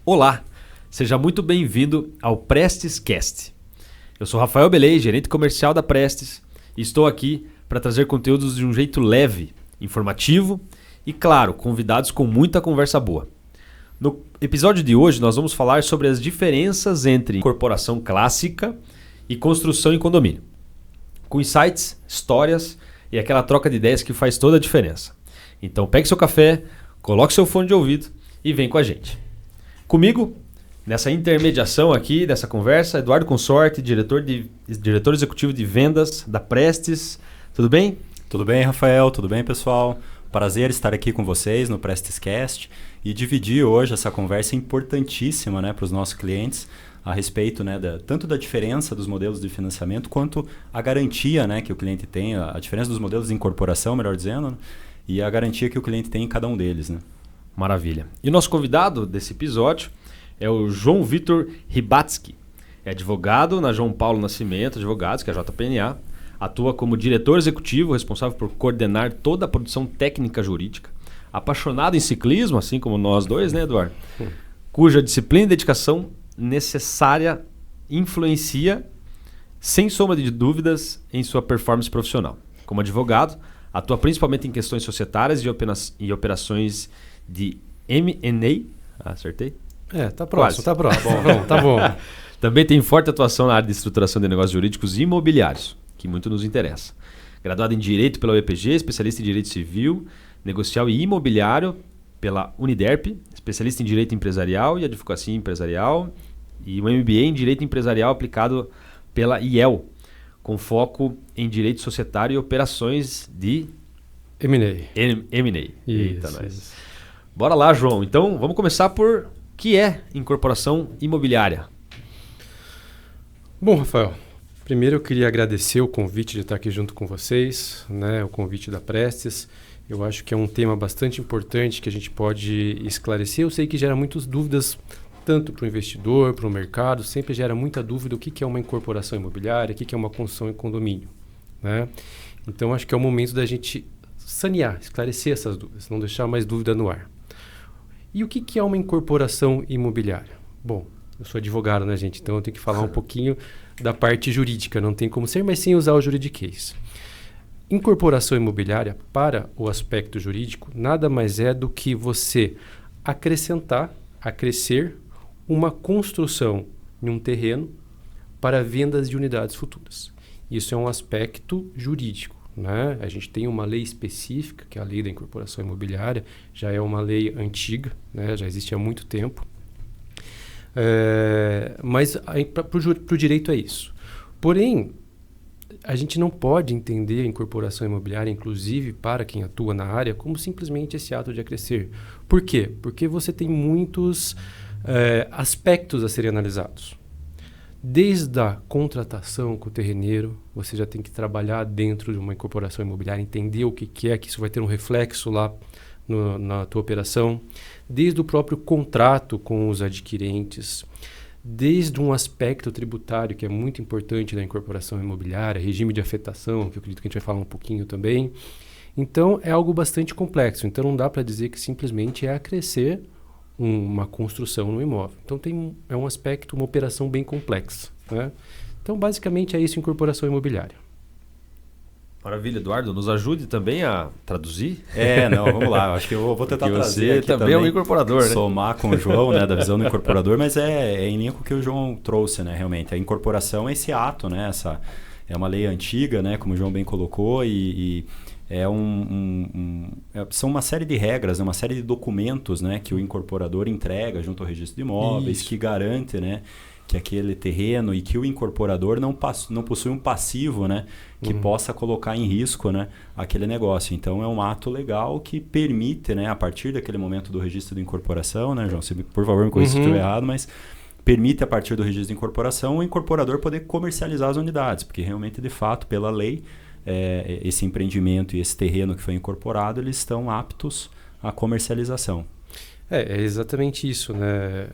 Olá, seja muito bem-vindo ao Prestes Cast. Eu sou Rafael Belei, gerente comercial da Prestes, e estou aqui para trazer conteúdos de um jeito leve, informativo e, claro, convidados com muita conversa boa. No episódio de hoje nós vamos falar sobre as diferenças entre incorporação clássica e construção em condomínio, com insights, histórias e aquela troca de ideias que faz toda a diferença. Então pegue seu café, coloque seu fone de ouvido e vem com a gente. Comigo, nessa intermediação aqui dessa conversa, Eduardo Consorte, diretor executivo de vendas da Prestes. Tudo bem? Tudo bem, Rafael? Tudo bem, pessoal? Prazer estar aqui com vocês no Prestes Cast e dividir hoje essa conversa importantíssima, né, para os nossos clientes a respeito, né, tanto da diferença dos modelos de financiamento quanto a garantia, né, que o cliente tem, a diferença dos modelos de incorporação, melhor dizendo, né, e a garantia que o cliente tem em cada um deles, né? Maravilha. E o nosso convidado desse episódio é o João Vitor Ribatsky. É advogado na João Paulo Nascimento Advogados, que é a JPNA. Atua como diretor executivo, responsável por coordenar toda a produção técnica jurídica. Apaixonado em ciclismo, assim como nós dois, né, Eduardo? Cuja disciplina e dedicação necessária influencia, sem sombra de dúvidas, em sua performance profissional. Como advogado, atua principalmente em questões societárias e operações de M&A. Acertei? Tá próximo, Quase. tá próximo. Tá bom. Também tem forte atuação na área de estruturação de negócios jurídicos e imobiliários, que muito nos interessa. Graduado em Direito pela UEPG, especialista em Direito Civil, Negocial e Imobiliário pela Uniderp, especialista em Direito Empresarial e Advocacia Empresarial e um MBA em Direito Empresarial aplicado pela IEL, com foco em Direito Societário e Operações de M&A. Eita, nós. Bora lá, João. Então, vamos começar por o que é incorporação imobiliária. Bom, Rafael, primeiro eu queria agradecer o convite de estar aqui junto com vocês, né, o convite da Prestes. Eu acho que é um tema bastante importante que a gente pode esclarecer. Eu sei que gera muitas dúvidas, tanto para o investidor, para o mercado, sempre gera muita dúvida o que é uma incorporação imobiliária, o que é uma construção em condomínio, né? Então, acho que é o momento da gente sanear, esclarecer essas dúvidas, não deixar mais dúvida no ar. E o que é uma incorporação imobiliária? Bom, eu sou advogado, né, gente? Então eu tenho que falar um pouquinho da parte jurídica, não tem como ser, mas sem usar o juridiquês. Incorporação imobiliária, para o aspecto jurídico, nada mais é do que você acrescentar, acrescer uma construção em um terreno para vendas de unidades futuras. Isso é um aspecto jurídico, né? A gente tem uma lei específica, que é a lei da incorporação imobiliária, já é uma lei antiga, né? Já existe há muito tempo. Mas para o direito é isso. Porém, a gente não pode entender a incorporação imobiliária, inclusive para quem atua na área, como simplesmente esse ato de acrescer. Por quê? Porque você tem muitos aspectos a serem analisados. Desde a contratação com o terreneiro, você já tem que trabalhar dentro de uma incorporação imobiliária, entender o que é, que isso vai ter um reflexo lá na tua operação. Desde o próprio contrato com os adquirentes, desde um aspecto tributário, que é muito importante da incorporação imobiliária, regime de afetação, que eu acredito que a gente vai falar um pouquinho também. Então, é algo bastante complexo. Então, não dá para dizer que simplesmente é acrescer uma construção no imóvel. Então, é um aspecto, uma operação bem complexa, né? Então, basicamente, é isso, incorporação imobiliária. Maravilha, Eduardo. Nos ajude também a traduzir. Vamos lá. Acho que eu vou tentar trazer você aqui também é um incorporador, né? Somar com o João, né, da visão do incorporador, mas é em linha com o que o João trouxe, né, realmente. A incorporação é esse ato, né, é uma lei antiga, né, como o João bem colocou, e são uma série de regras, né, uma série de documentos, né, que o incorporador entrega junto ao registro de imóveis, que garante, né, que aquele terreno e que o incorporador não possui um passivo, né, que possa colocar em risco, né, aquele negócio. Então, é um ato legal que permite, né, a partir daquele momento do registro de incorporação, né, João, por favor me corrija se estiver errado, mas permite, a partir do registro de incorporação, o incorporador poder comercializar as unidades, porque realmente, de fato, pela lei, esse empreendimento e esse terreno que foi incorporado, eles estão aptos à comercialização. É exatamente isso, né,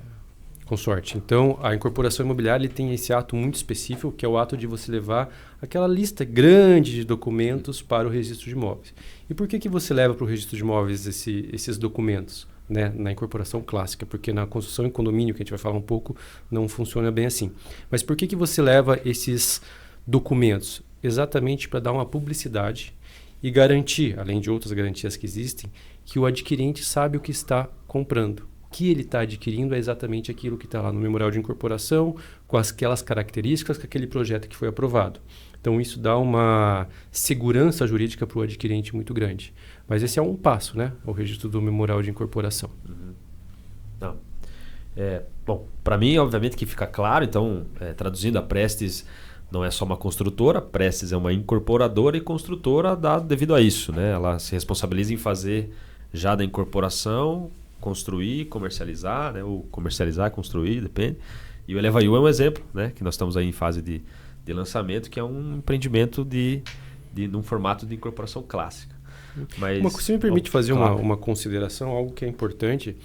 Consorte. Então, a incorporação imobiliária tem esse ato muito específico, que é o ato de você levar aquela lista grande de documentos para o registro de imóveis. E por que você leva para o registro de imóveis esses documentos? né, na incorporação clássica, porque na construção em condomínio, que a gente vai falar um pouco, não funciona bem assim. Mas por que você leva esses documentos? Exatamente para dar uma publicidade e garantir, além de outras garantias que existem, que o adquirente sabe o que está comprando. O que ele está adquirindo é exatamente aquilo que está lá no memorial de incorporação, com aquelas características, com aquele projeto que foi aprovado. Então, isso dá uma segurança jurídica para o adquirente muito grande. Mas esse é um passo, né? O registro do memorial de incorporação. Uhum. Não. Bom, para mim, obviamente que fica claro, então, traduzindo, a Prestes não é só uma construtora, a Prestes é uma incorporadora e construtora devido a isso, né? Ela se responsabiliza em fazer já da incorporação, construir, comercializar, né? Ou comercializar, construir, depende. E o Eleva-U é um exemplo, né? Que nós estamos aí em fase de lançamento, que é um empreendimento num formato de incorporação clássica. Mas, se me permite fazer uma consideração, algo que é importante,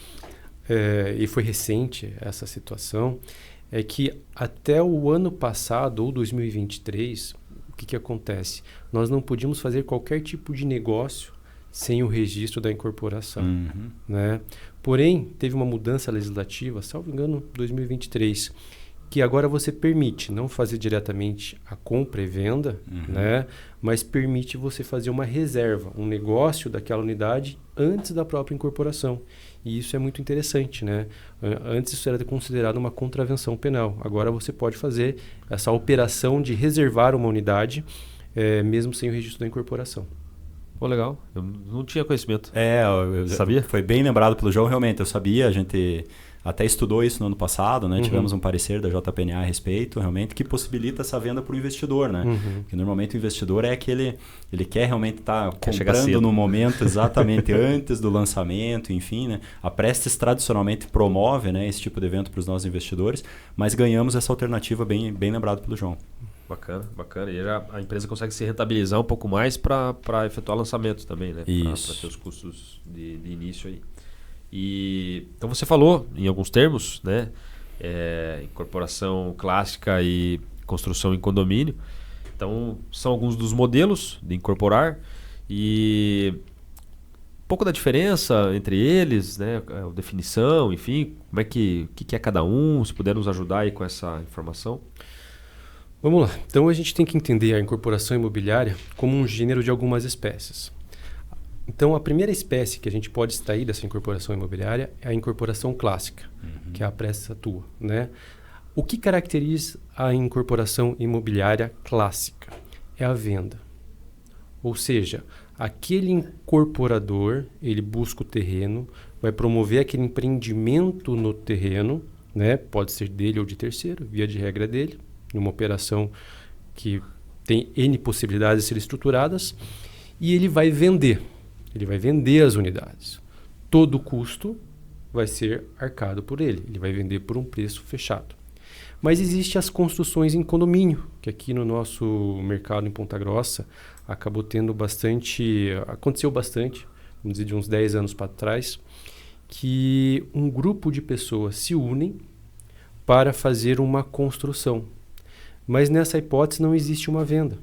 e foi recente essa situação, é que até o ano passado, ou 2023, o que acontece? Nós não podíamos fazer qualquer tipo de negócio sem o registro da incorporação. Uhum. Né? Porém, teve uma mudança legislativa, salvo engano, 2023, que agora você permite não fazer diretamente a compra e venda, né? Mas permite você fazer uma reserva, um negócio daquela unidade antes da própria incorporação. E isso é muito interessante, né? Antes isso era considerado uma contravenção penal. Agora você pode fazer essa operação de reservar uma unidade, mesmo sem o registro da incorporação. Pô, legal. Eu não tinha conhecimento. Sabia? Foi bem lembrado pelo João, realmente. Eu sabia, a gente até estudou isso no ano passado, né? Tivemos um parecer da JPNA a respeito, realmente, que possibilita essa venda para o investidor, né? Porque normalmente o investidor é aquele, ele quer realmente estar comprando no momento exatamente antes do lançamento, enfim, né? A Prestes tradicionalmente promove, né, esse tipo de evento para os nossos investidores, mas ganhamos essa alternativa bem lembrado pelo João. Bacana, bacana. E a empresa consegue se rentabilizar um pouco mais para efetuar lançamento também, né? Para ter os custos de início aí. Então você falou em alguns termos, né? Incorporação clássica e construção em condomínio. Então são alguns dos modelos de incorporar e um pouco da diferença entre eles, né? A definição, enfim, como é o que é cada um, se puder nos ajudar aí com essa informação. Vamos lá. Então a gente tem que entender a incorporação imobiliária como um gênero de algumas espécies. Então a primeira espécie que a gente pode extrair dessa incorporação imobiliária é a incorporação clássica, que a Prestes atua, né? O que caracteriza a incorporação imobiliária clássica? É a venda. Ou seja, aquele incorporador, ele busca o terreno, vai promover aquele empreendimento no terreno, né? Pode ser dele ou de terceiro, via de regra dele, numa operação que tem N possibilidades de ser estruturadas, e ele vai vender. Ele vai vender as unidades. Todo o custo vai ser arcado por ele. Ele vai vender por um preço fechado. Mas existem as construções em condomínio, que aqui no nosso mercado em Ponta Grossa aconteceu bastante, vamos dizer de uns 10 anos para trás, que um grupo de pessoas se unem para fazer uma construção. Mas nessa hipótese não existe uma venda.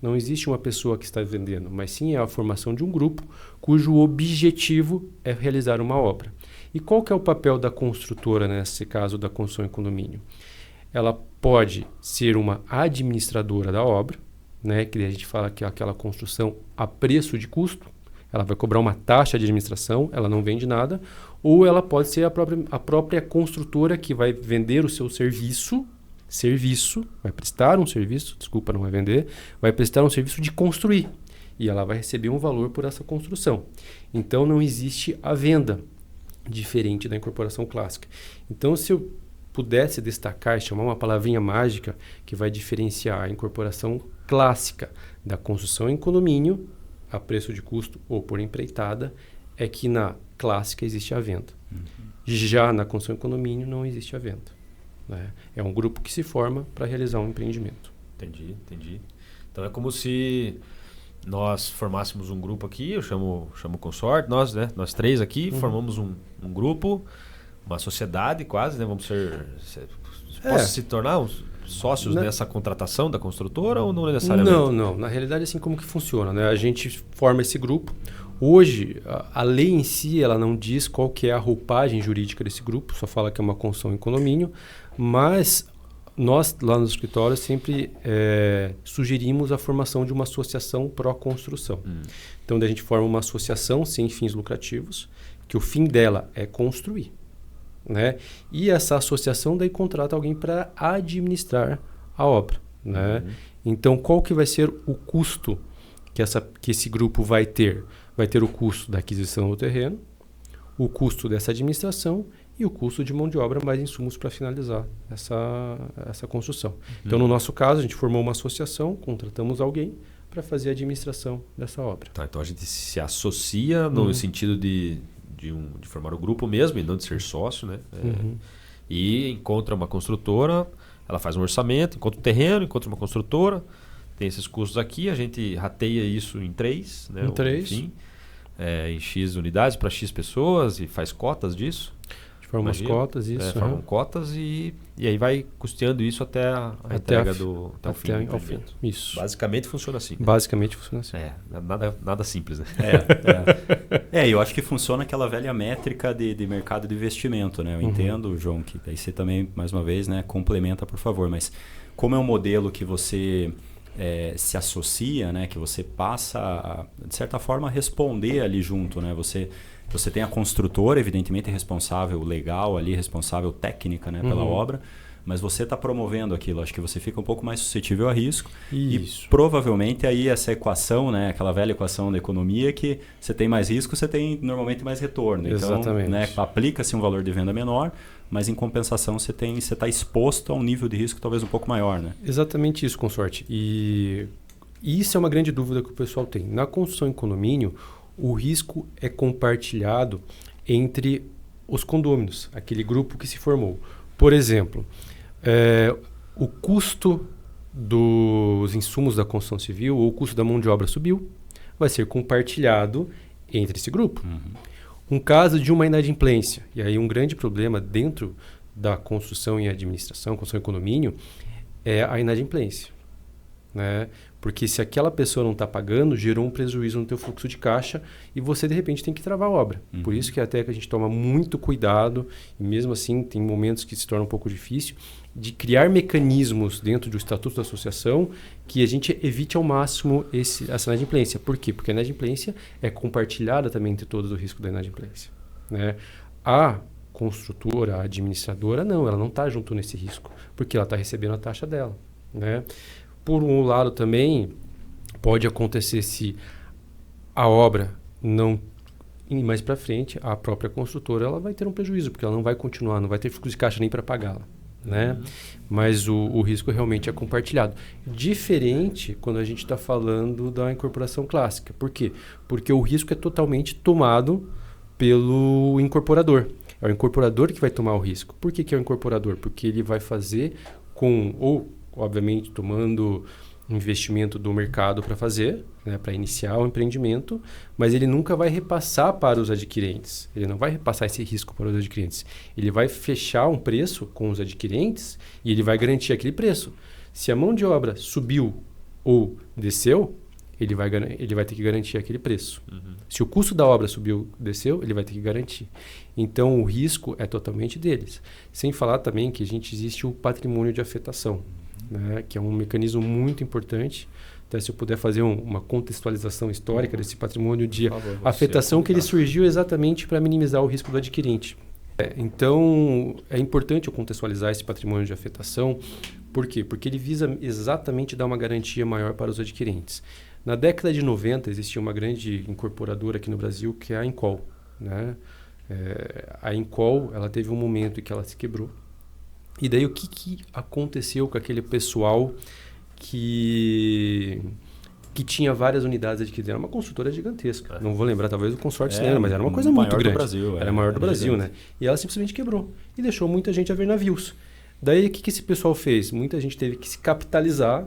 Não existe uma pessoa que está vendendo, mas sim é a formação de um grupo cujo objetivo é realizar uma obra. E qual que é o papel da construtora, nesse caso da construção em condomínio? Ela pode ser uma administradora da obra, né, que a gente fala que é aquela construção a preço de custo, ela vai cobrar uma taxa de administração, ela não vende nada, ou ela pode ser a própria construtora que vai vender o seu serviço, vai prestar um serviço, desculpa, não vai vender, vai prestar um serviço de construir. E ela vai receber um valor por essa construção. Então não existe a venda, diferente da incorporação clássica. Então se eu pudesse destacar, chamar uma palavrinha mágica que vai diferenciar a incorporação clássica da construção em condomínio, a preço de custo ou por empreitada, é que na clássica existe a venda. Já na construção em condomínio não existe a venda. Né? É um grupo que se forma para realizar um empreendimento. Entendi. Então é como se nós formássemos um grupo aqui, eu chamo o consorte, nós três aqui formamos um grupo, uma sociedade quase, né? Vamos posso se tornar sócios nessa contratação da construtora ou não necessariamente? Não. Na realidade, assim como que funciona, né? A gente forma esse grupo. Hoje, a lei em si, ela não diz qual que é a roupagem jurídica desse grupo, só fala que é uma construção em condomínio, mas nós, lá no escritório, sempre sugerimos a formação de uma associação pró-construção. Então, daí a gente forma uma associação sem fins lucrativos, que o fim dela é construir, né? E essa associação daí contrata alguém para administrar a obra, né? Então, qual que vai ser o custo que esse grupo vai ter? Vai ter o custo da aquisição do terreno, o custo dessa administração e o custo de mão de obra mais insumos para finalizar essa construção. Então, no nosso caso, a gente formou uma associação, contratamos alguém para fazer a administração dessa obra. Tá, então a gente se associa no sentido de formar o grupo mesmo e não de ser sócio, né? E encontra uma construtora, ela faz um orçamento, encontra um terreno, encontra uma construtora, tem esses custos aqui, a gente rateia isso em 3, né? Enfim, em X unidades para X pessoas e faz cotas disso. Forma as cotas, isso. Formam cotas e aí vai custeando isso até a entrega até o fim. Isso. Basicamente funciona assim. Basicamente funciona assim. Nada simples, né? Eu acho que funciona aquela velha métrica de mercado de investimento, né? Eu entendo, João, que daí você também, mais uma vez, né, complementa, por favor. Mas como é um modelo que você se associa, né, que você passa, de certa forma, a responder ali junto, né? Você tem a construtora, evidentemente responsável legal ali, responsável técnica, né, pela obra, mas você está promovendo aquilo. Acho que você fica um pouco mais suscetível a risco. Isso. E provavelmente aí essa equação, né, aquela velha equação da economia, que você tem mais risco, você tem normalmente mais retorno. Exatamente. Então, né, aplica-se um valor de venda menor, mas em compensação você está exposto a um nível de risco talvez um pouco maior, né? Exatamente isso, consorte. E isso é uma grande dúvida que o pessoal tem. Na construção em condomínio, o risco é compartilhado entre os condôminos, aquele grupo que se formou. Por exemplo, o custo dos insumos da construção civil ou o custo da mão de obra subiu, vai ser compartilhado entre esse grupo. Um caso de uma inadimplência, e aí um grande problema dentro da construção em administração, construção em condomínio, é a inadimplência, né? Porque se aquela pessoa não está pagando, gerou um prejuízo no teu fluxo de caixa e você, de repente, tem que travar a obra. Por isso que até que a gente toma muito cuidado, e mesmo assim tem momentos que se torna um pouco difícil, de criar mecanismos dentro do Estatuto da Associação que a gente evite ao máximo essa inadimplência. Por quê? Porque a inadimplência é compartilhada também entre todos o risco da inadimplência, né? A construtora, a administradora, não, ela não está junto nesse risco, porque ela está recebendo a taxa dela, né? Por um lado também, pode acontecer se a obra não ir mais para frente, a própria construtora ela vai ter um prejuízo, porque ela não vai continuar, não vai ter fluxo de caixa nem para pagá-la, né? Mas o risco realmente é compartilhado. Diferente quando a gente está falando da incorporação clássica. Por quê? Porque o risco é totalmente tomado pelo incorporador. É o incorporador que vai tomar o risco. Por que é o incorporador? Porque ele vai fazer obviamente tomando investimento do mercado para fazer, né, para iniciar o empreendimento, mas ele nunca vai repassar para os adquirentes. Ele não vai repassar esse risco para os adquirentes. Ele vai fechar um preço com os adquirentes e ele vai garantir aquele preço. Se a mão de obra subiu ou desceu, ele vai ter que garantir aquele preço. Se o custo da obra subiu, desceu, ele vai ter que garantir. Então, o risco é totalmente deles. Sem falar também que existe o patrimônio de afetação, né, que é um mecanismo muito importante. Até se eu puder fazer uma contextualização histórica desse patrimônio de afetação, que ele surgiu exatamente para minimizar o risco do adquirente. Então, é importante eu contextualizar esse patrimônio de afetação. Por quê? Porque ele visa exatamente dar uma garantia maior para os adquirentes. Na década de 90, existia uma grande incorporadora aqui no Brasil, que é a Encol, né? A Encol, ela teve um momento em que ela se quebrou. E daí o que aconteceu com aquele pessoal que tinha várias unidades adquiridas? Era uma construtora gigantesca. Não vou lembrar, talvez o consórcio lembra, mas era uma coisa muito grande. Era a maior do Brasil, né? E ela simplesmente quebrou e deixou muita gente a ver navios. Daí o que esse pessoal fez? Muita gente teve que se capitalizar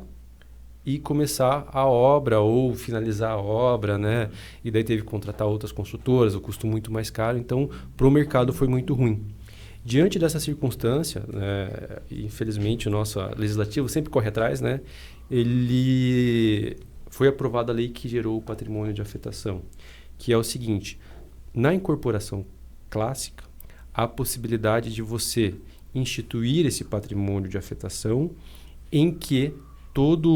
e começar a obra ou finalizar a obra, né? E daí teve que contratar outras construtoras, o custo muito mais caro. Então, para o mercado foi muito ruim. Diante dessa circunstância, né, infelizmente o nosso legislativo sempre corre atrás, né? Foi aprovada a lei que gerou o patrimônio de afetação. que é o seguinte: na incorporação clássica, há a possibilidade de você instituir esse patrimônio de afetação em que todo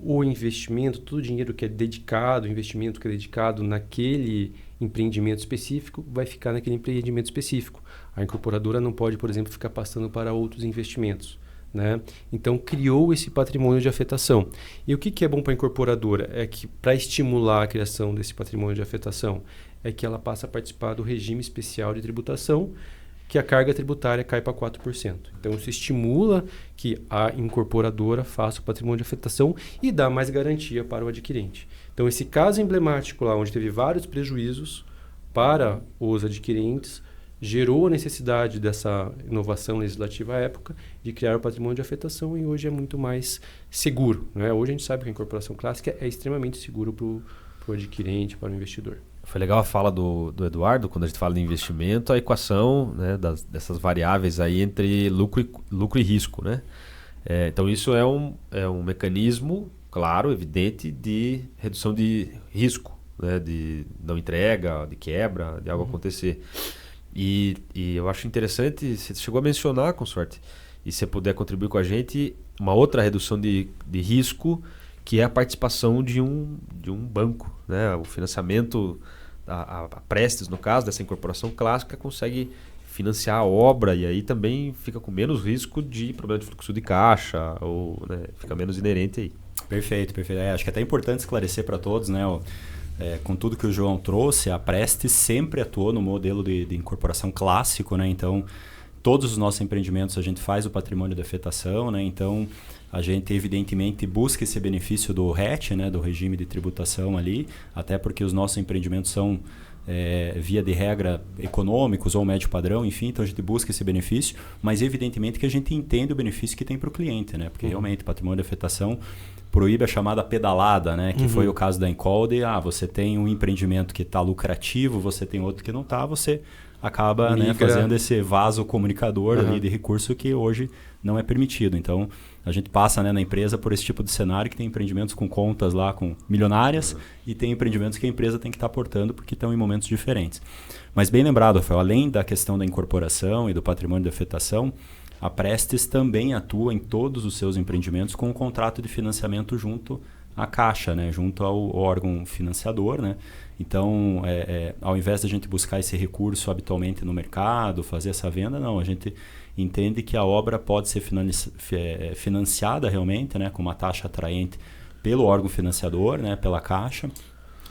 o investimento, todo o dinheiro que é dedicado, o investimento que é dedicado naquele empreendimento específico, vai ficar naquele empreendimento específico. A incorporadora não pode, por exemplo, ficar passando para outros investimentos, né? Então, criou esse patrimônio de afetação. E o que é bom para a incorporadora? É que, para estimular a criação desse patrimônio de afetação, é que ela passa a participar do regime especial de tributação, que a carga tributária cai para 4%. Então, isso estimula que a incorporadora faça o patrimônio de afetação e dá mais garantia para o adquirente. Então, esse caso emblemático lá, onde teve vários prejuízos para os adquirentes, gerou a necessidade dessa inovação legislativa à época de criar o patrimônio de afetação, e hoje é muito mais seguro, né? Hoje a gente sabe que a incorporação clássica é extremamente seguro para o adquirente, para o investidor. Foi legal a fala do Eduardo, quando a gente fala de investimento, a equação, né, dessas variáveis aí entre lucro e risco, né? Então isso é um mecanismo, claro, evidente, de redução de risco, né, de não entrega, de quebra, de algo acontecer. E eu acho interessante, você chegou a mencionar, Consorte, e se você puder contribuir com a gente, uma outra redução de risco, que é a participação de um banco, né? O financiamento, a Prestes, no caso, dessa incorporação clássica, consegue financiar a obra, e aí também fica com menos risco de problema de fluxo de caixa, ou, né, fica menos inerente aí. Perfeito. Acho que é até importante esclarecer para todos, né? Com tudo que o João trouxe, a Prestes sempre atuou no modelo de incorporação clássico, né? Então, todos os nossos empreendimentos a gente faz o patrimônio de afetação, né? Então, a gente evidentemente busca esse benefício do RET, né? Do regime de tributação ali, até porque os nossos empreendimentos são, via de regra, econômicos ou médio padrão, enfim, então a gente busca esse benefício, mas evidentemente que a gente entende o benefício que tem para o cliente, né? Porque realmente patrimônio de afetação proíbe a chamada pedalada, né? Que foi o caso da Incol, você tem um empreendimento que está lucrativo, você tem outro que não está, você acaba, né, fazendo esse vaso comunicador ali de recurso que hoje não é permitido. Então, a gente passa, né, na empresa por esse tipo de cenário, que tem empreendimentos com contas lá com milionárias e tem empreendimentos que a empresa tem que estar aportando porque estão em momentos diferentes. Mas bem lembrado, Rafael, além da questão da incorporação e do patrimônio de afetação, a Prestes também atua em todos os seus empreendimentos com um contrato de financiamento junto à Caixa, né? Junto ao órgão financiador, né? Então, ao invés de a gente buscar esse recurso habitualmente no mercado, fazer essa venda, não, a gente entende que a obra pode ser financiada realmente, né, com uma taxa atraente pelo órgão financiador, né, pela Caixa,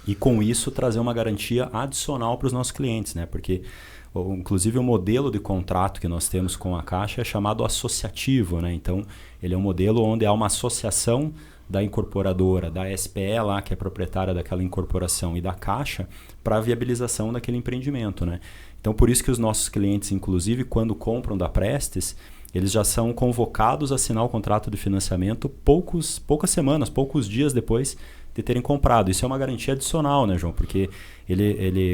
e com isso trazer uma garantia adicional para os nossos clientes, né? Porque inclusive o modelo de contrato que nós temos com a Caixa é chamado associativo, né? Então, ele é um modelo onde há uma associação da incorporadora, da SPE lá, que é proprietária daquela incorporação, e da Caixa para a viabilização daquele empreendimento, né? Então, por isso que os nossos clientes, inclusive, quando compram da Prestes, eles já são convocados a assinar o contrato de financiamento poucas semanas, poucos dias depois de terem comprado. Isso é uma garantia adicional, né, João? Porque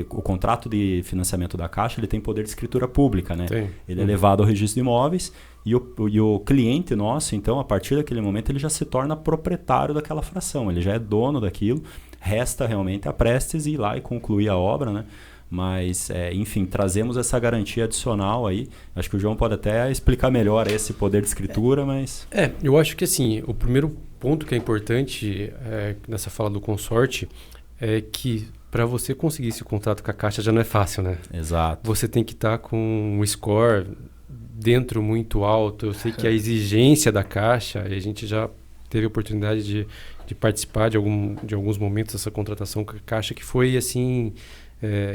o contrato de financiamento da Caixa, ele tem poder de escritura pública, né? Sim. Ele é levado ao registro de imóveis e o cliente nosso, então, a partir daquele momento, ele já se torna proprietário daquela fração. Ele já é dono daquilo. Resta realmente a Prestes ir lá e concluir a obra, né? Mas, enfim, trazemos essa garantia adicional aí. Acho que o João pode até explicar melhor esse poder de escritura, mas... Eu acho que, assim, o primeiro ponto que é importante nessa fala do consorte é que para você conseguir esse contrato com a Caixa já não é fácil, né? Exato. Você tem que estar com um score dentro muito alto. Eu sei que a exigência da Caixa, e a gente já teve a oportunidade de participar de alguns momentos dessa contratação com a Caixa, que foi assim...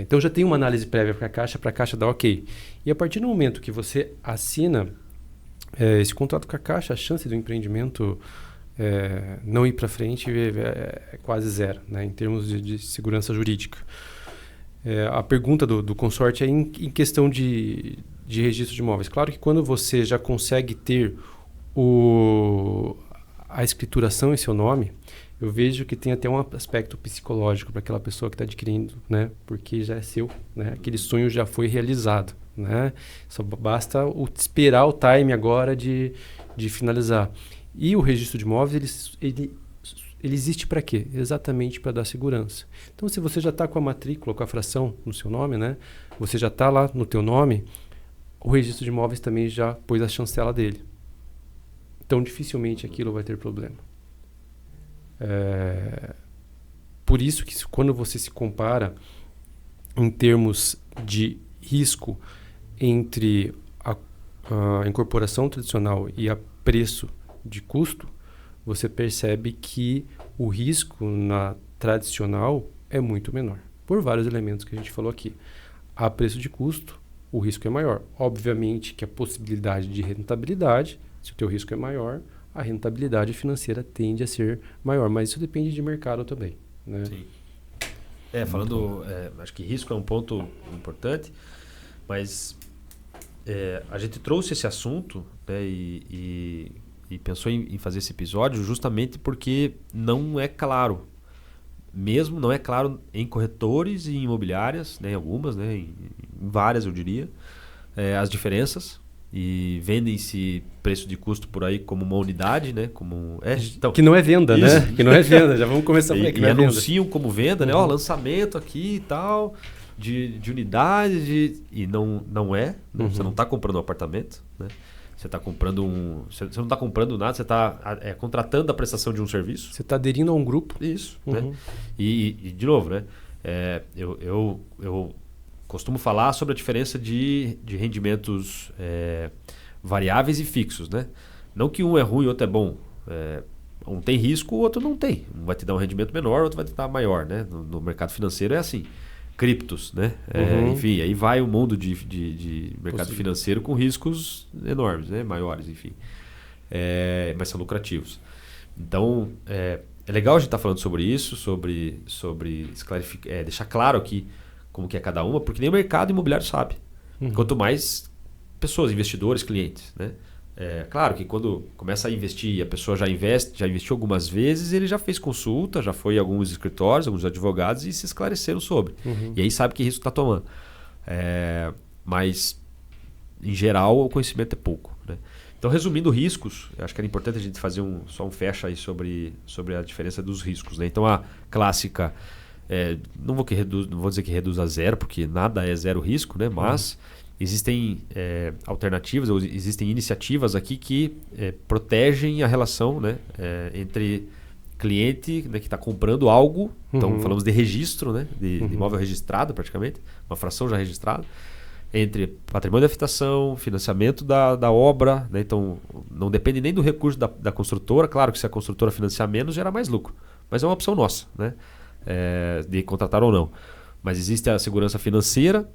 então já tem uma análise prévia para a Caixa dar ok. E a partir do momento que você assina esse contrato com a Caixa, a chance do empreendimento não ir para frente é quase zero, né, em termos de segurança jurídica. A pergunta do consorte é em questão de registro de imóveis. Claro que quando você já consegue ter a escrituração em seu nome, eu vejo que tem até um aspecto psicológico para aquela pessoa que está adquirindo, né? Porque já é seu, né? Aquele sonho já foi realizado, né? Só basta esperar o time agora de finalizar. E o registro de imóveis, ele ele existe para quê? Exatamente para dar segurança. Então, se você já está com a matrícula, com a fração no seu nome, né? Você já está lá no teu nome, o registro de imóveis também já pôs a chancela dele. Então, dificilmente aquilo vai ter problema. Por isso que quando você se compara em termos de risco entre a incorporação tradicional e a preço de custo, você percebe que o risco na tradicional é muito menor, por vários elementos que a gente falou aqui. A preço de custo, o risco é maior. Obviamente que a possibilidade de rentabilidade, se o teu risco é maior, a rentabilidade financeira tende a ser maior, mas isso depende de mercado também, né? Sim. Acho que risco é um ponto importante, mas a gente trouxe esse assunto, né, e pensou em fazer esse episódio justamente porque não é claro, mesmo não é claro em corretores e em imobiliárias, né, algumas, né, em várias eu diria, as diferenças. E vendem-se preço de custo por aí como uma unidade, né? Então, que não é venda, isso. né? Que não é venda. Já vamos começar por aí. E anunciam como venda, né? Lançamento aqui e tal, de unidades, e não é. Né? Você não está comprando um apartamento, né? Você está comprando Você não está comprando nada, você está contratando a prestação de um serviço. Você está aderindo a um grupo. Isso, né? E de novo, né? Eu costumo falar sobre a diferença de rendimentos variáveis e fixos, né? Não que um é ruim e outro é bom. Um tem risco, o outro não tem. Um vai te dar um rendimento menor, o outro vai te dar maior, né? No mercado financeiro é assim. Criptos, né? Enfim, aí vai o mundo de mercado financeiro com riscos enormes, né? Maiores, enfim. Mas são lucrativos. Então, é legal a gente estar falando sobre isso, sobre deixar claro aqui como que é cada uma, porque nem o mercado imobiliário sabe. Quanto mais pessoas, investidores, clientes, né? Claro que quando começa a investir, a pessoa já investiu algumas vezes, ele já fez consulta, já foi a alguns escritórios, alguns advogados e se esclareceram sobre. E aí sabe que risco está tomando. Mas, em geral, o conhecimento é pouco, né? Então, resumindo riscos, eu acho que era importante a gente fazer só um fecha aí sobre a diferença dos riscos, né? Então, a clássica... não vou dizer que reduz a zero, porque nada é zero risco, né? Mas existem alternativas, ou existem iniciativas aqui que protegem a relação, né? Entre cliente, né, que está comprando algo, então falamos de registro, né? De imóvel registrado praticamente, uma fração já registrada, entre patrimônio da habitação, financiamento da obra, né? Então não depende nem do recurso da construtora. Claro que se a construtora financiar menos, gera mais lucro, mas é uma opção nossa, né? De contratar ou não. Mas existe a segurança financeira,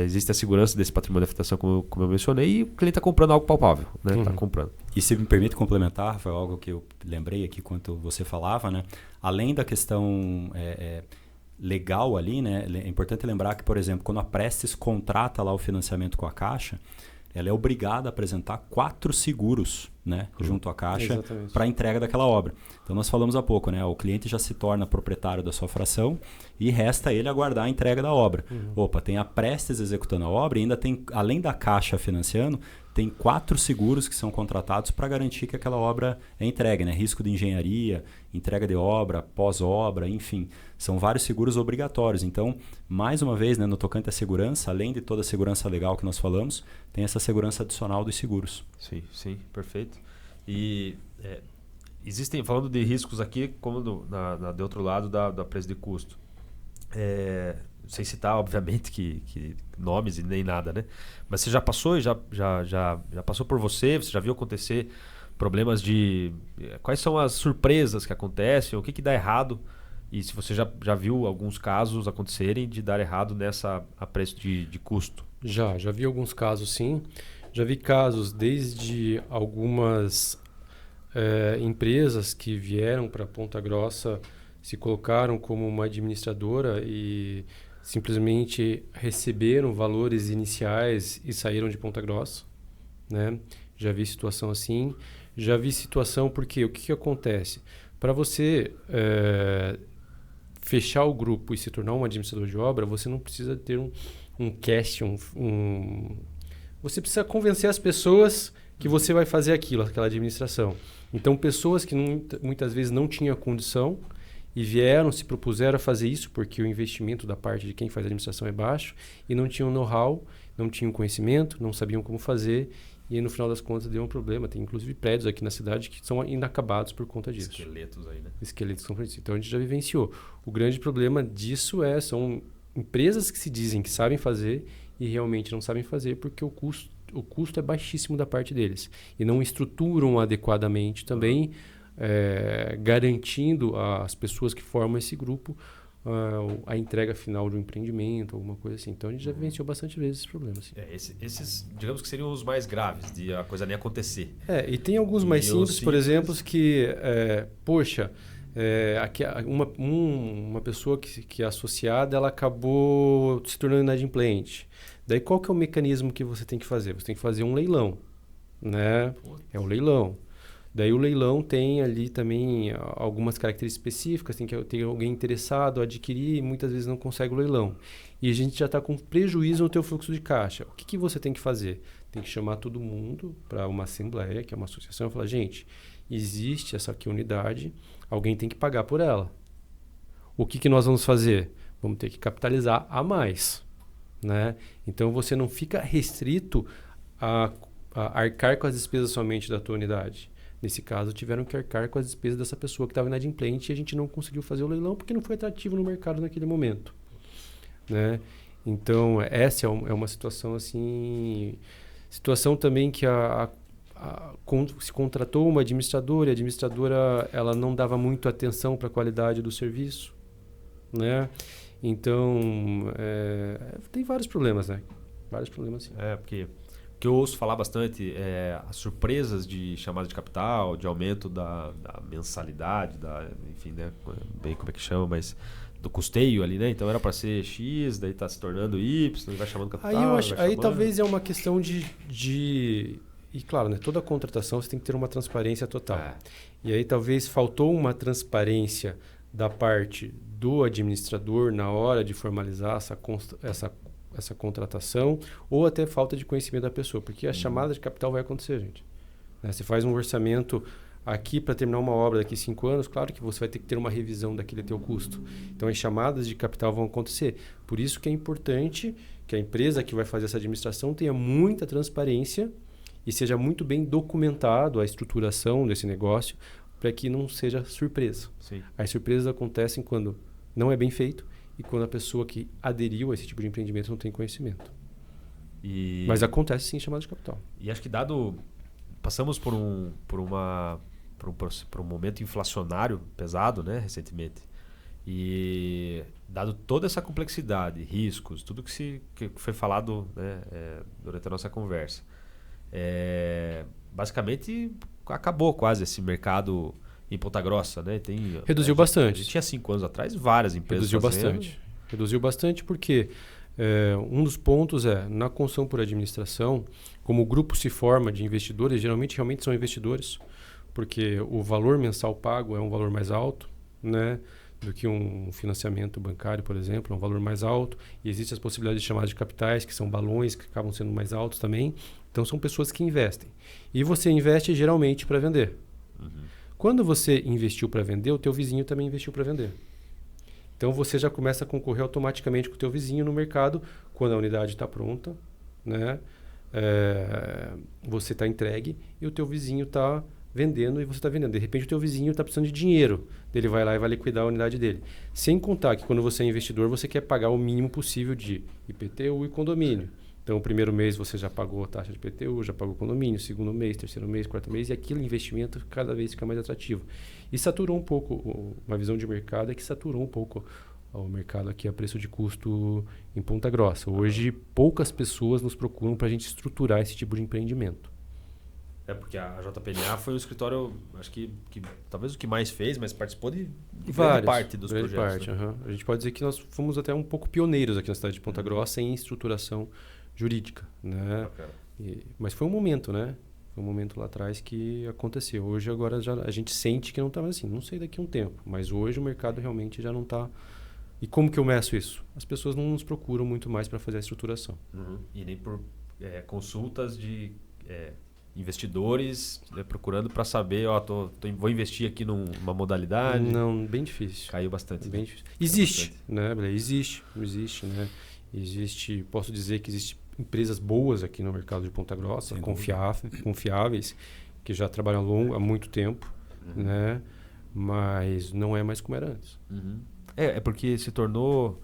existe a segurança desse patrimônio de habitação, como eu mencionei, e o cliente está comprando algo palpável, né? Tá comprando. E se me permite complementar, foi algo que eu lembrei aqui enquanto você falava, né? Além da questão legal ali, né? É importante lembrar que, por exemplo, quando a Prestes contrata lá o financiamento com a Caixa, ela é obrigada a apresentar 4 seguros, né, junto à Caixa para a entrega daquela obra. Então, nós falamos há pouco, né, o cliente já se torna proprietário da sua fração e resta ele aguardar a entrega da obra. Opa, tem a Prestes executando a obra e ainda tem, além da Caixa financiando, tem 4 seguros que são contratados para garantir que aquela obra é entregue, né? Risco de engenharia, entrega de obra, pós-obra, enfim. São vários seguros obrigatórios. Então, mais uma vez, né, no tocante à segurança, além de toda a segurança legal que nós falamos, tem essa segurança adicional dos seguros. Sim, perfeito. E existem, falando de riscos aqui, como de outro lado da preço de custo. Sem citar, obviamente, que nomes e nem nada, né? Mas você já passou, já passou por você já viu acontecer problemas de... Quais são as surpresas que acontecem, o que dá errado? E se você já viu alguns casos acontecerem de dar errado a preço de custo? Já vi alguns casos, sim. Já vi casos desde algumas empresas que vieram para Ponta Grossa, se colocaram como uma administradora e simplesmente receberam valores iniciais e saíram de Ponta Grossa, né? Já vi situação assim. Já vi situação porque o que acontece? Para você fechar o grupo e se tornar um administrador de obra, você não precisa ter um cast, você precisa convencer as pessoas que você vai fazer aquela administração. Então, pessoas que muitas vezes não tinham condição e vieram, se propuseram a fazer isso, porque o investimento da parte de quem faz a administração é baixo, e não tinham know-how, não tinham conhecimento, não sabiam como fazer, e aí, no final das contas deu um problema. Tem inclusive prédios aqui na cidade que são inacabados por conta disso. Esqueletos aí, né? Esqueletos são isso. Então a gente já vivenciou. O grande problema disso são empresas que se dizem que sabem fazer e realmente não sabem fazer porque o custo é baixíssimo da parte deles. E não estruturam adequadamente também, garantindo às pessoas que formam esse grupo a entrega final de um empreendimento, alguma coisa assim. Então a gente já vivenciou bastante vezes esse problema. Assim. Esses, digamos que seriam os mais graves, de a coisa nem acontecer. E tem alguns mais simples, por exemplo, que, uma pessoa que é associada, ela acabou se tornando inadimplente. Daí qual que é o mecanismo que você tem que fazer? Você tem que fazer um leilão, né? É o leilão. Daí o leilão tem ali também algumas características específicas, tem que ter alguém interessado a adquirir e muitas vezes não consegue o leilão. E a gente já está com prejuízo no teu fluxo de caixa. O que você tem que fazer? Tem que chamar todo mundo para uma assembleia, que é uma associação, e falar, gente, existe essa aqui unidade, alguém tem que pagar por ela. O que nós vamos fazer? Vamos ter que capitalizar a mais. Né? Então você não fica restrito a arcar com as despesas somente da tua unidade. Nesse caso, tiveram que arcar com as despesas dessa pessoa que estava inadimplente e a gente não conseguiu fazer o leilão porque não foi atrativo no mercado naquele momento. Né? Então, essa é uma situação assim... Situação também que se contratou uma administradora e a administradora ela não dava muito atenção para a qualidade do serviço. Né? Então, tem vários problemas, né? Vários problemas, sim. Porque o que eu ouço falar bastante é as surpresas de chamada de capital, de aumento da mensalidade, enfim, né? Bem como é que chama, mas do custeio ali, né? Então era para ser X, daí está se tornando Y, vai chamando capital. Aí talvez é uma questão de e claro, né? Toda contratação você tem que ter uma transparência total. E aí talvez faltou uma transparência da parte do administrador na hora de formalizar essa contratação ou até falta de conhecimento da pessoa, porque a chamada de capital vai acontecer, gente. Você faz um orçamento aqui para terminar uma obra daqui a 5 anos, claro que você vai ter que ter uma revisão daquele teu custo. Então, as chamadas de capital vão acontecer. Por isso que é importante que a empresa que vai fazer essa administração tenha muita transparência e seja muito bem documentado a estruturação desse negócio para que não seja surpresa. Sim. As surpresas acontecem quando não é bem feito e quando a pessoa que aderiu a esse tipo de empreendimento não tem conhecimento. Mas acontece sim chamada de capital. E acho que passamos por um momento inflacionário pesado, né, recentemente. E dado toda essa complexidade, riscos, tudo que foi falado, né, durante a nossa conversa, basicamente acabou quase esse mercado em Ponta Grossa, né? Reduziu bastante. A gente tinha 5 anos atrás várias empresas Reduziu bastante porque um dos pontos na construção por administração, como o grupo se forma de investidores, geralmente realmente são investidores, porque o valor mensal pago é um valor mais alto, né, do que um financiamento bancário, por exemplo, é um valor mais alto, e existem as possibilidades de chamadas de capitais, que são balões, que acabam sendo mais altos também. Então, são pessoas que investem. E você investe geralmente para vender. Uhum. Quando você investiu para vender, o teu vizinho também investiu para vender. Então, você já começa a concorrer automaticamente com o teu vizinho no mercado quando a unidade está pronta, né? Você está entregue e o teu vizinho está vendendo e você está vendendo. De repente, o teu vizinho está precisando de dinheiro. Ele vai lá e vai liquidar a unidade dele. Sem contar que quando você é investidor, você quer pagar o mínimo possível de IPTU e condomínio. Então, o primeiro mês você já pagou a taxa de IPTU, já pagou o condomínio, segundo mês, terceiro mês, quarto mês, e aquele investimento cada vez fica mais atrativo. E saturou um pouco, uma visão de mercado é que saturou um pouco o mercado aqui a preço de custo em Ponta Grossa. Hoje, poucas pessoas nos procuram para a gente estruturar esse tipo de empreendimento. Porque a JPNA foi um escritório, acho que talvez o que mais fez, mas participou de grande parte dos grande projetos. Parte, né? A gente pode dizer que nós fomos até um pouco pioneiros aqui na cidade de Ponta Grossa em estruturação jurídica, né? Mas foi um momento, né? Foi um momento lá atrás que aconteceu. Hoje, agora, a gente sente que não está mais assim. Não sei daqui a um tempo, mas hoje o mercado realmente já não está... E como que eu meço isso? As pessoas não nos procuram muito mais para fazer a estruturação. Uhum. E nem por consultas de investidores procurando para saber, vou investir aqui numa modalidade? Não, bem difícil. Caiu bastante. Bem difícil. Existe, né, Belê? Existe, né? Posso dizer que existem empresas boas aqui no mercado de Ponta Grossa, confiáveis, que já trabalham há muito tempo, né? Mas não é mais como era antes. Uhum. É porque se tornou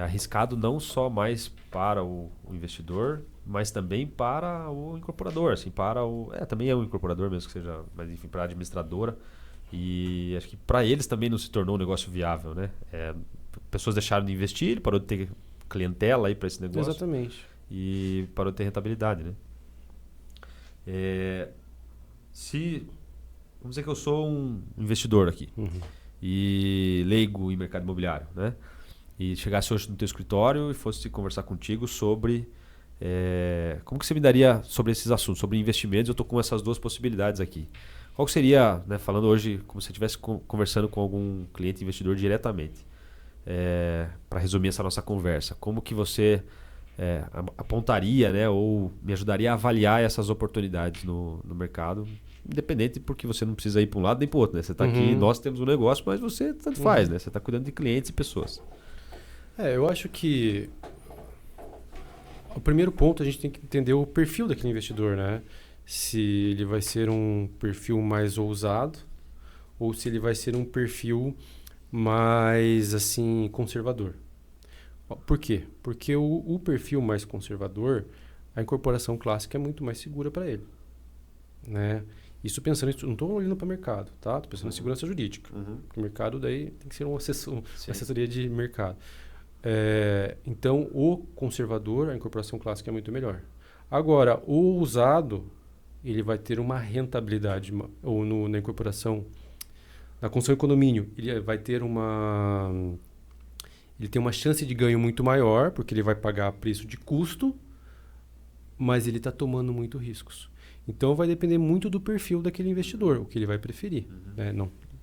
arriscado não só mais para o investidor, mas também para o incorporador, assim, também é um incorporador mesmo que seja, mas enfim, para a administradora. E acho que para eles também não se tornou um negócio viável, né? Pessoas deixaram de investir, ele parou de ter clientela aí para esse negócio. Exatamente. E parou de ter rentabilidade, né? Vamos dizer que eu sou um investidor aqui e leigo em mercado imobiliário, né? E chegasse hoje no teu escritório e fosse conversar contigo sobre como que você me daria sobre esses assuntos, sobre investimentos. Eu estou com essas duas possibilidades aqui. Qual que seria, né, falando hoje como se você estivesse conversando com algum cliente investidor diretamente, para resumir essa nossa conversa, como que você apontaria, né, ou me ajudaria a avaliar essas oportunidades no mercado, independente, porque você não precisa ir para um lado nem para o outro, né? Você está aqui, nós temos um negócio, mas você tanto faz, né? Você está cuidando de clientes e pessoas. Eu acho que o primeiro ponto a gente tem que entender o perfil daquele investidor, né? Se ele vai ser um perfil mais ousado ou se ele vai ser um perfil mais assim conservador. Por quê? Porque o perfil mais conservador, a incorporação clássica é muito mais segura para ele, né? Isso pensando, não estou olhando para o mercado, tá? Estou pensando em segurança jurídica. Porque o mercado daí tem que ser uma assessoria de mercado. Então, o conservador, a incorporação clássica é muito melhor. Agora, o ousado, ele vai ter uma rentabilidade, ou na incorporação, na construção em condomínio, ele vai ter ele tem uma chance de ganho muito maior, porque ele vai pagar preço de custo, mas ele está tomando muito riscos. Então, vai depender muito do perfil daquele investidor, o que ele vai preferir. Né?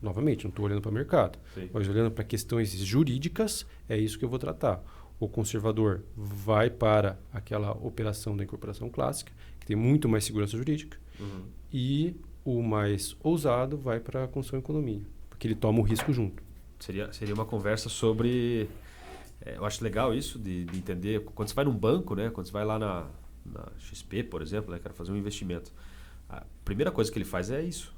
Novamente, não estou olhando para o mercado, mas olhando para questões jurídicas, é isso que eu vou tratar. O conservador vai para aquela operação da incorporação clássica, que tem muito mais segurança jurídica, e o mais ousado vai para a construção em condomínio, porque ele toma o risco junto. Seria uma conversa sobre... eu acho legal isso de entender. Quando você vai num banco, né? Quando você vai lá na XP, por exemplo, né? Quero fazer um investimento. A primeira coisa que ele faz é isso.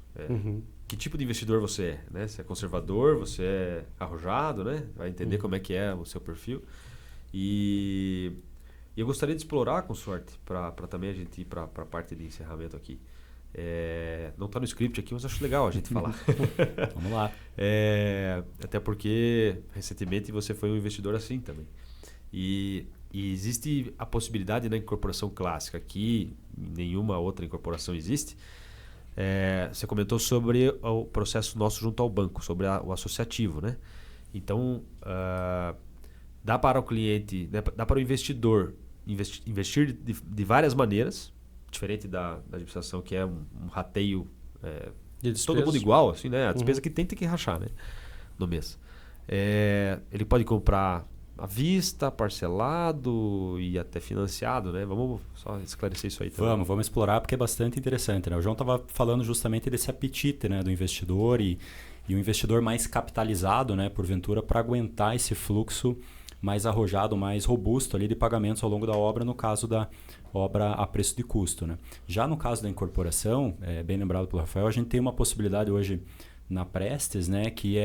Que tipo de investidor você é, né? Se é conservador, você é arrojado, né? Vai entender como é que é o seu perfil. E eu gostaria de explorar, com sorte, para também a gente ir para a parte de encerramento aqui. Não está no script aqui, mas acho legal a gente falar. Vamos lá. Até porque recentemente você foi um investidor assim também. E existe a possibilidade na incorporação clássica, que nenhuma outra incorporação existe. Você comentou sobre o processo nosso junto ao banco, sobre o associativo, né? Então, dá para o cliente, né, dá para o investidor investir de várias maneiras, diferente da administração, que é um rateio de todo mundo igual, assim, né? A despesa que tem que rachar, né, no mês. Ele pode comprar à vista, parcelado e até financiado, né? Vamos só esclarecer isso aí também. Vamos explorar, porque é bastante interessante, né? O João estava falando justamente desse apetite, né, do investidor e o investidor mais capitalizado, né, porventura, para aguentar esse fluxo mais arrojado, mais robusto ali de pagamentos ao longo da obra, no caso da obra a preço de custo, né? Já no caso da incorporação, bem lembrado pelo Rafael, a gente tem uma possibilidade hoje na Prestes, né, que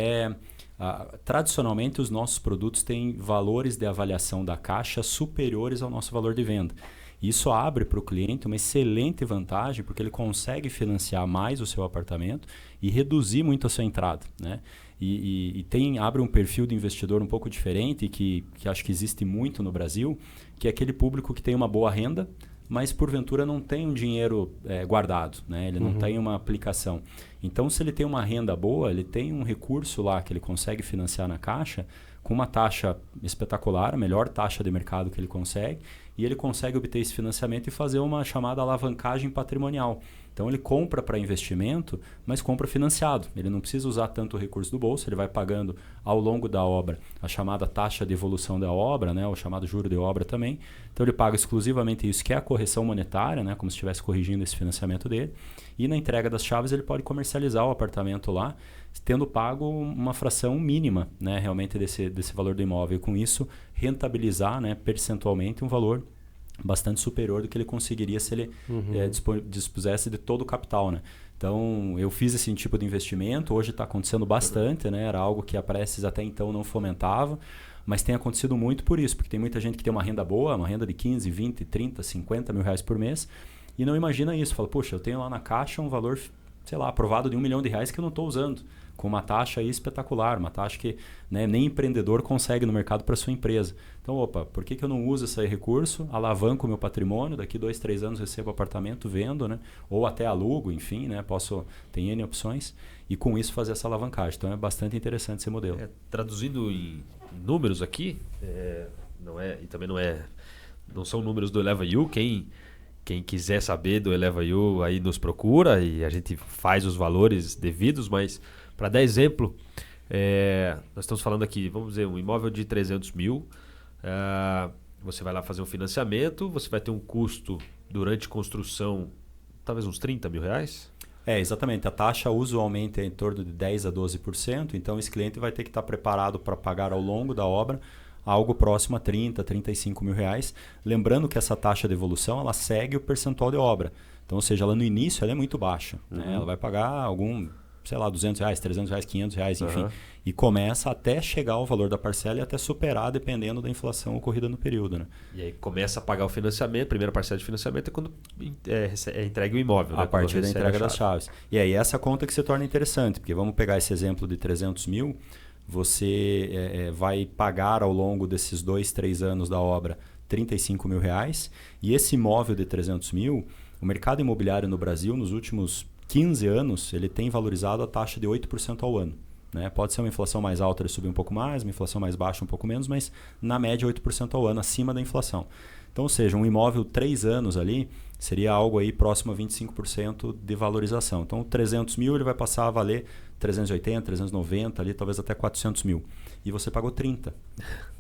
tradicionalmente os nossos produtos têm valores de avaliação da caixa superiores ao nosso valor de venda. Isso abre para o cliente uma excelente vantagem, porque ele consegue financiar mais o seu apartamento e reduzir muito a sua entrada, né? E abre um perfil de investidor um pouco diferente, que acho que existe muito no Brasil, que é aquele público que tem uma boa renda, mas porventura não tem um dinheiro guardado, né? Ele não tem uma aplicação. Então, se ele tem uma renda boa, ele tem um recurso lá que ele consegue financiar na caixa com uma taxa espetacular, a melhor taxa de mercado que ele consegue, e ele consegue obter esse financiamento e fazer uma chamada alavancagem patrimonial, Então ele compra para investimento, mas compra financiado. Ele não precisa usar tanto o recurso do bolso, ele vai pagando ao longo da obra a chamada taxa de evolução da obra, né, o chamado juro de obra também. Então ele paga exclusivamente isso, que é a correção monetária, né, como se estivesse corrigindo esse financiamento dele. E na entrega das chaves ele pode comercializar o apartamento lá, tendo pago uma fração mínima, né, realmente desse valor do imóvel. E com isso rentabilizar, né, percentualmente um valor bastante superior do que ele conseguiria se ele dispusesse de todo o capital, né? Então, eu fiz esse tipo de investimento, hoje está acontecendo bastante, né? Era algo que a Prestes até então não fomentava, mas tem acontecido muito por isso, porque tem muita gente que tem uma renda boa, uma renda de 15, 20, 30, 50 mil reais por mês, e não imagina isso. Fala, poxa, eu tenho lá na caixa um valor, sei lá, aprovado de R$1 milhão que eu não estou usando, com uma taxa aí espetacular, uma taxa que, né, nem empreendedor consegue no mercado para sua empresa. Então, opa, por que eu não uso esse recurso, alavanco o meu patrimônio, daqui 2, 3 anos recebo apartamento, vendo, né, ou até alugo, enfim, né, tem N opções, e com isso fazer essa alavancagem. Então é bastante interessante esse modelo. Traduzindo em números aqui, não são números do Eleva You. Quem quiser saber do Eleva You aí nos procura e a gente faz os valores devidos, mas para dar exemplo, nós estamos falando aqui, vamos dizer, um imóvel de 300 mil, você vai lá fazer um financiamento, você vai ter um custo durante construção, talvez uns 30 mil reais? Exatamente. A taxa usualmente é em torno de 10% a 12%, então esse cliente vai ter que estar preparado para pagar ao longo da obra algo próximo a 30, 35 mil reais. Lembrando que essa taxa de evolução ela segue o percentual de obra. Então, ou seja, ela no início ela é muito baixa. Né? Ela vai pagar sei lá, R$200, R$300, R$500, enfim. E começa até chegar ao valor da parcela e até superar, dependendo da inflação ocorrida no período. Né? E aí começa a pagar o financiamento, a primeira parcela de financiamento é quando entrega o imóvel. A partir da entrega das chaves. E aí essa conta que se torna interessante, porque vamos pegar esse exemplo de 300 mil, você vai pagar ao longo desses 2, 3 anos da obra 35 mil reais, e esse imóvel de 300 mil, o mercado imobiliário no Brasil, nos últimos 15 anos, ele tem valorizado a taxa de 8% ao ano. Né? Pode ser uma inflação mais alta, ele subir um pouco mais, uma inflação mais baixa um pouco menos, mas na média 8% ao ano, acima da inflação. Então, ou seja, um imóvel 3 anos ali seria algo aí próximo a 25% de valorização. Então, 300 mil ele vai passar a valer 380, 390, ali, talvez até 400 mil. E você pagou 30,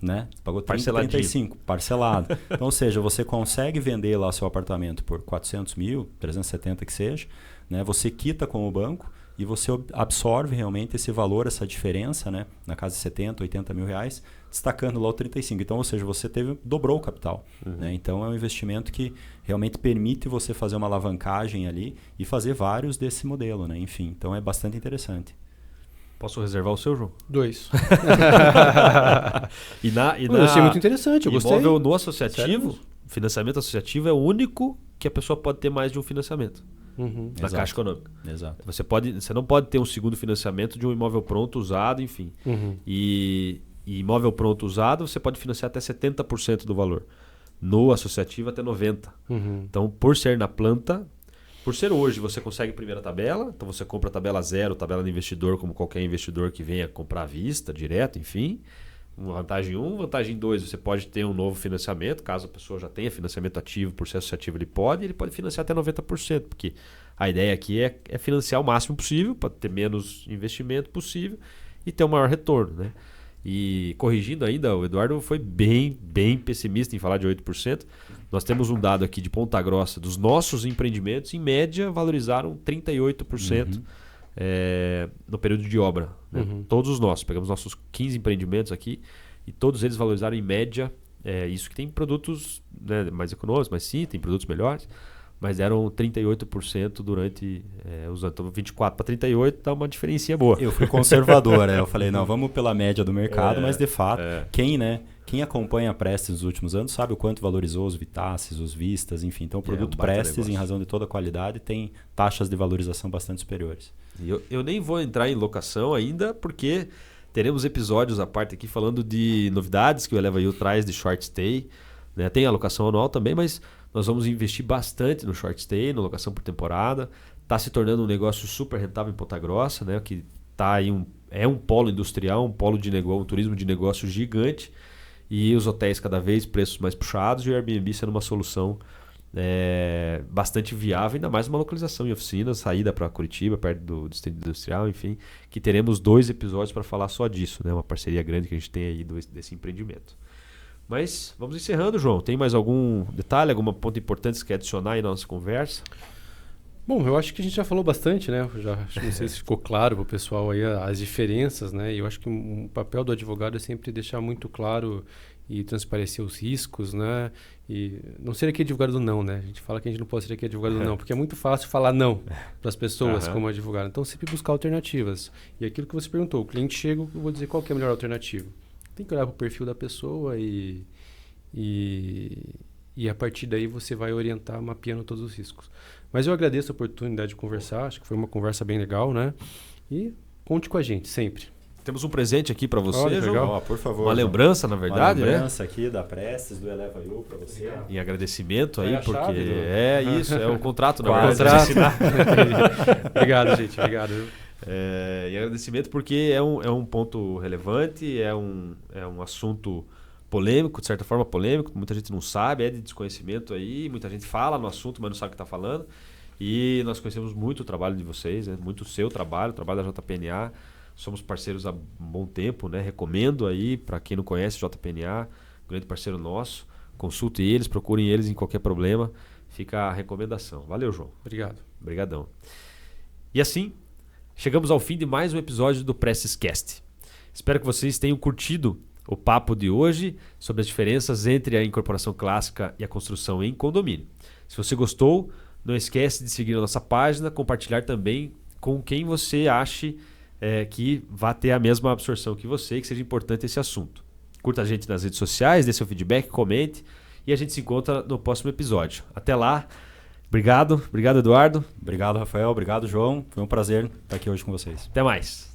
né? Você pagou 30, 35, parcelado. Então, ou seja, você consegue vender lá seu apartamento por 400 mil, 370 que seja, né? Você quita com o banco e você absorve realmente esse valor, essa diferença, né? Na casa de 70, 80 mil reais, destacando lá o 35. Então, ou seja, você dobrou o capital. Né? Então, é um investimento que realmente permite você fazer uma alavancagem ali e fazer vários desse modelo. Né? Enfim, então é bastante interessante. Posso reservar o seu, João? 2. Eu achei muito interessante, eu gostei. Imóvel no associativo, financiamento associativo é o único que a pessoa pode ter mais de um financiamento. Na Caixa Econômica. Exato. Você não pode ter um segundo financiamento de um imóvel pronto, usado, enfim. E imóvel pronto, usado, você pode financiar até 70% do valor. No associativo, até 90%. Então, por ser na planta, por ser hoje, você consegue primeira tabela. Então, você compra a tabela 0, tabela de investidor, como qualquer investidor que venha comprar à vista, direto, enfim. Vantagem 1, vantagem 2, você pode ter um novo financiamento, caso a pessoa já tenha financiamento ativo, por ser associativo ele pode financiar até 90%, porque a ideia aqui é financiar o máximo possível, para ter menos investimento possível e ter um maior retorno. Né? E corrigindo ainda, o Eduardo foi bem pessimista em falar de 8%. Nós temos um dado aqui de Ponta Grossa, dos nossos empreendimentos, em média valorizaram 38%. No período de obra. Né? Todos os nossos. Pegamos nossos 15 empreendimentos aqui e todos eles valorizaram em média. Isso que tem produtos, né, mais econômicos, mas sim, tem produtos melhores. Mas deram 38% durante os anos. Então, 24 para 38 dá uma diferencinha boa. Eu fui conservador. Eu falei, não, vamos pela média do mercado, mas de fato, quem acompanha a Prestes nos últimos anos sabe o quanto valorizou os Vitasses, os Vistas, enfim. Então, o produto Prestes, em razão de toda a qualidade, tem taxas de valorização bastante superiores. Eu nem vou entrar em locação ainda, porque teremos episódios à parte aqui falando de novidades que o Eleva You traz de short stay. Né? Tem a locação anual também, mas nós vamos investir bastante no short stay, na locação por temporada. Está se tornando um negócio super rentável em Ponta Grossa, né? Que tá aí é um polo industrial, um polo de negócio, um turismo de negócio gigante. E os hotéis cada vez preços mais puxados e o Airbnb sendo uma solução bastante viável, ainda mais uma localização em oficina, saída para Curitiba, perto do Distrito Industrial, enfim, que teremos 2 episódios para falar só disso, né? Uma parceria grande que a gente tem aí desse empreendimento. Mas vamos encerrando, João. Tem mais algum detalhe, algum ponto importante que você quer adicionar aí na nossa conversa? Bom, eu acho que a gente já falou bastante, né? Não sei se ficou claro para o pessoal aí as diferenças, né? E eu acho que o papel do advogado é sempre deixar muito claro e transparecer os riscos, né? E não ser aqui advogado do não, né? A gente fala que a gente não pode ser aqui advogado do não, porque é muito fácil falar não para as pessoas como advogado. Então, sempre buscar alternativas. E aquilo que você perguntou, o cliente chega, eu vou dizer qual que é a melhor alternativa. Tem que olhar para o perfil da pessoa e a partir daí você vai orientar mapeando todos os riscos. Mas eu agradeço a oportunidade de conversar, acho que foi uma conversa bem legal, né? E conte com a gente, sempre. Temos um presente aqui para você, Olha, João. legal. Por favor. Uma lembrança, na verdade, uma lembrança aqui da Prestes, do Eleva You para você. Em agradecimento aí, a porque chave, isso, é um contrato, na Quase. verdade. Obrigado, gente, obrigado. E agradecimento porque é um ponto relevante, é um assunto polêmico, de certa forma polêmico, muita gente não sabe, é de desconhecimento aí, muita gente fala no assunto, mas não sabe o que está falando. E nós conhecemos muito o trabalho de vocês, né? Muito o seu trabalho, o trabalho da JPNA. Somos parceiros há um bom tempo, né? Recomendo aí, para quem não conhece JPNA, grande parceiro nosso. Consulte eles, procurem eles em qualquer problema. Fica a recomendação. Valeu, João. Obrigado. Obrigadão. E assim, chegamos ao fim de mais um episódio do Prestes Cast. Espero que vocês tenham curtido o papo de hoje sobre as diferenças entre a incorporação clássica e a construção em condomínio. Se você gostou, não esquece de seguir a nossa página, compartilhar também com quem você ache que vá ter a mesma absorção que você, que seja importante esse assunto. Curta a gente nas redes sociais, dê seu feedback, comente e a gente se encontra no próximo episódio. Até lá. Obrigado, Eduardo. Obrigado, Rafael. Obrigado, João. Foi um prazer estar aqui hoje com vocês. Até mais.